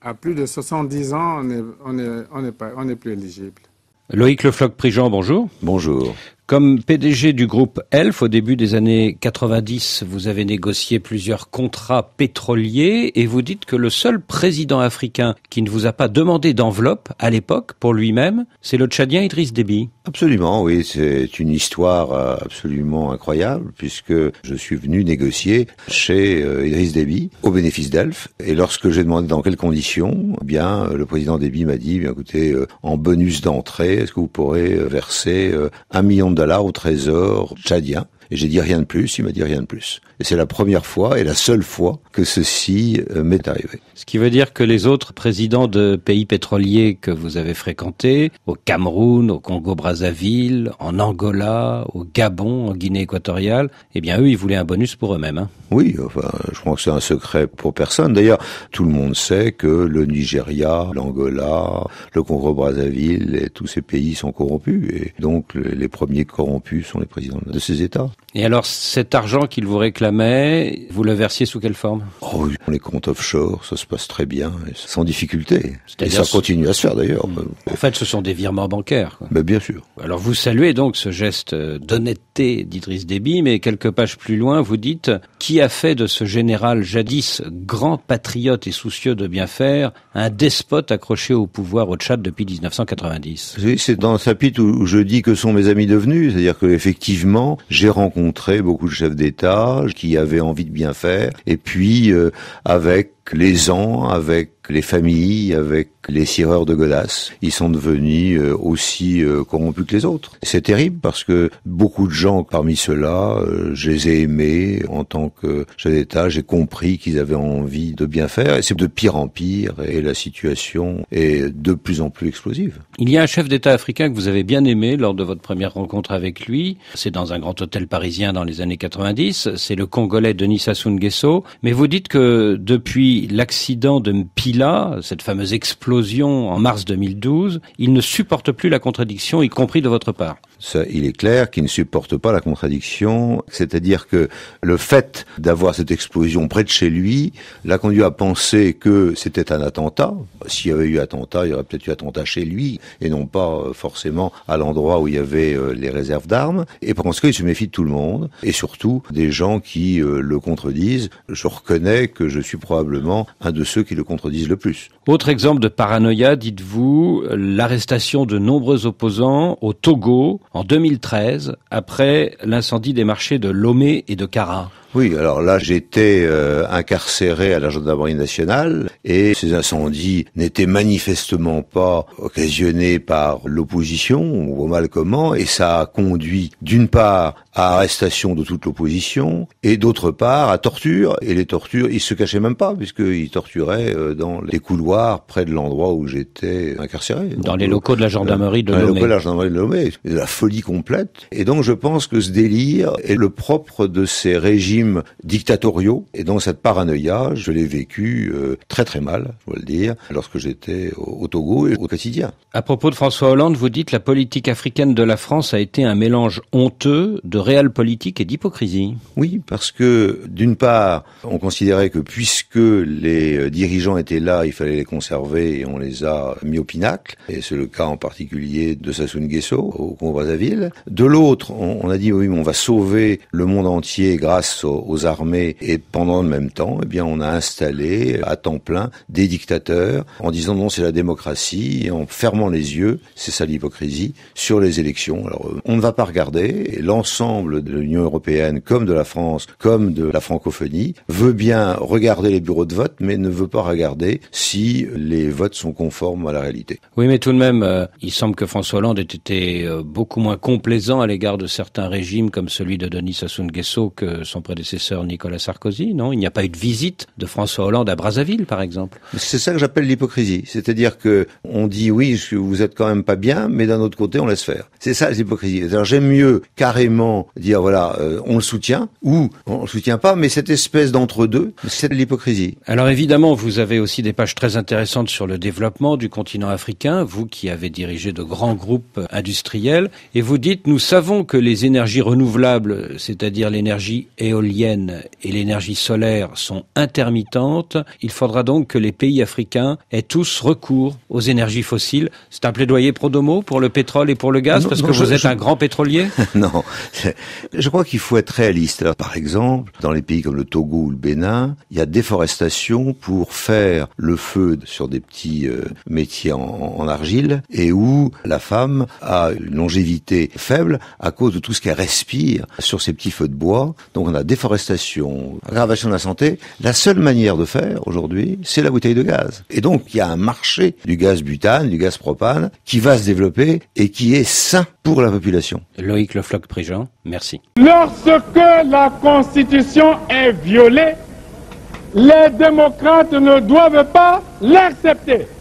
À plus de 70 ans, on n'est plus éligible. Loïc Le Floch-Prigent, bonjour. Bonjour. Comme PDG du groupe ELF, au début des années 90, vous avez négocié plusieurs contrats pétroliers et vous dites que le seul président africain qui ne vous a pas demandé d'enveloppe à l'époque pour lui-même, c'est le Tchadien Idriss Déby. Absolument, oui, c'est une histoire absolument incroyable puisque je suis venu négocier chez Idriss Déby au bénéfice d'ELF et lorsque j'ai demandé dans quelles conditions, eh bien le président Déby m'a dit, écoutez, en bonus d'entrée, est-ce que vous pourrez verser $1 million au trésor tchadien? Et j'ai dit rien de plus, il m'a dit rien de plus. Et c'est la première fois et la seule fois que ceci m'est arrivé. Ce qui veut dire que les autres présidents de pays pétroliers que vous avez fréquentés, au Cameroun, au Congo-Brazzaville, en Angola, au Gabon, en Guinée équatoriale, eh bien eux, ils voulaient un bonus pour eux-mêmes. Hein. Oui, enfin, je crois que c'est un secret pour personne. D'ailleurs, tout le monde sait que le Nigeria, l'Angola, le Congo-Brazzaville et tous ces pays sont corrompus. Et donc, les premiers corrompus sont les présidents de ces États. Et alors, cet argent qu'il vous réclamait, vous le versiez sous quelle forme? Oh, les comptes offshore, ça se passe très bien, sans difficulté. Et ça continue à se faire d'ailleurs. En fait, ce sont des virements bancaires. Quoi. Mais bien sûr. Alors, vous saluez donc ce geste d'honnêteté d'Idriss Déby, mais quelques pages plus loin, vous dites « Qui a fait de ce général jadis grand patriote et soucieux de bien faire un despote accroché au pouvoir au Tchad depuis 1990 ?» Oui, c'est dans le chapitre où je dis que sont mes amis devenus, c'est-à-dire que effectivement, j'ai rencontré beaucoup de chefs d'État qui avaient envie de bien faire, et puis avec les ans, avec les familles, avec les cireurs de godasses, ils sont devenus aussi corrompus que les autres. C'est terrible parce que beaucoup de gens parmi ceux-là, je les ai aimés en tant que chef d'État, j'ai compris qu'ils avaient envie de bien faire et c'est de pire en pire et la situation est de plus en plus explosive. Il y a un chef d'État africain que vous avez bien aimé lors de votre première rencontre avec lui, c'est dans un grand hôtel parisien dans les années 90, c'est le Congolais Denis Sassou Nguesso, mais vous dites que depuis l'accident de Mpila, cette fameuse explosion en mars 2012, il ne supporte plus la contradiction, y compris de votre part. Ça, il est clair qu'il ne supporte pas la contradiction, c'est-à-dire que le fait d'avoir cette explosion près de chez lui l'a conduit à penser que c'était un attentat. S'il y avait eu attentat, il y aurait peut-être eu attentat chez lui et non pas forcément à l'endroit où il y avait les réserves d'armes. Et parce qu'il se méfie de tout le monde et surtout des gens qui le contredisent. Je reconnais que je suis probablement un de ceux qui le contredisent le plus. Autre exemple de paranoïa, dites-vous, l'arrestation de nombreux opposants au Togo en 2013, après l'incendie des marchés de Lomé et de Kara. Oui, alors là, j'étais incarcéré à la gendarmerie nationale et ces incendies n'étaient manifestement pas occasionnés par l'opposition, on voit mal comment, et ça a conduit d'une part à arrestation de toute l'opposition et d'autre part à torture. Et les tortures, ils se cachaient même pas puisqu'ils torturaient dans les couloirs près de l'endroit où j'étais incarcéré. Dans les locaux de la gendarmerie de Lomé. Dans les locaux de la gendarmerie de Lomé. De la folie complète. Et donc je pense que ce délire est le propre de ces régimes dictatoriaux. Et donc cette paranoïa, je l'ai vécu très très mal, je dois le dire, lorsque j'étais au Togo et au quotidien. À propos de François Hollande, vous dites la politique africaine de la France a été un mélange honteux de réelle politique et d'hypocrisie. Oui, parce que d'une part, on considérait que puisque les dirigeants étaient là, il fallait les conserver et on les a mis au pinacle. Et c'est le cas en particulier de Sassou Nguesso au Congo-Brazzaville. De l'autre, on a dit oui, mais on va sauver le monde entier grâce aux armées et pendant le même temps, eh bien, on a installé à temps plein des dictateurs en disant non, c'est la démocratie et en fermant les yeux, c'est ça l'hypocrisie, sur les élections. Alors, on ne va pas regarder et l'ensemble de l'Union européenne, comme de la France, comme de la francophonie, veut bien regarder les bureaux de vote, mais ne veut pas regarder si les votes sont conformes à la réalité. Oui, mais tout de même, il semble que François Hollande ait été beaucoup moins complaisant à l'égard de certains régimes comme celui de Denis Sassou Nguesso que son prédécesseur Nicolas Sarkozy, non? Il n'y a pas eu de visite de François Hollande à Brazzaville, par exemple. C'est ça que j'appelle l'hypocrisie. C'est-à-dire que on dit oui, vous êtes quand même pas bien, mais d'un autre côté, on laisse faire. C'est ça l'hypocrisie. C'est-à-dire, j'aime mieux carrément dire voilà, on le soutient ou on le soutient pas, mais cette espèce d'entre-deux, c'est de l'hypocrisie. Alors évidemment, vous avez aussi des pages très intéressantes sur le développement du continent africain, vous qui avez dirigé de grands groupes industriels, et vous dites nous savons que les énergies renouvelables, c'est-à-dire l'énergie éolienne, l'éolienne et l'énergie solaire sont intermittentes, il faudra donc que les pays africains aient tous recours aux énergies fossiles. C'est un plaidoyer pro-domo pour le pétrole et pour le gaz, parce que vous êtes un grand pétrolier? Non, je crois qu'il faut être réaliste. Alors, par exemple, dans les pays comme le Togo ou le Bénin, il y a déforestation pour faire le feu sur des petits métiers en argile, et où la femme a une longévité faible à cause de tout ce qu'elle respire sur ces petits feux de bois. Donc on a déforestation, aggravation de la santé. La seule manière de faire aujourd'hui, c'est la bouteille de gaz. Et donc il y a un marché du gaz butane, du gaz propane, qui va se développer et qui est sain pour la population. Loïc Le Floch-Prigent, merci. Lorsque la Constitution est violée, les démocrates ne doivent pas l'accepter.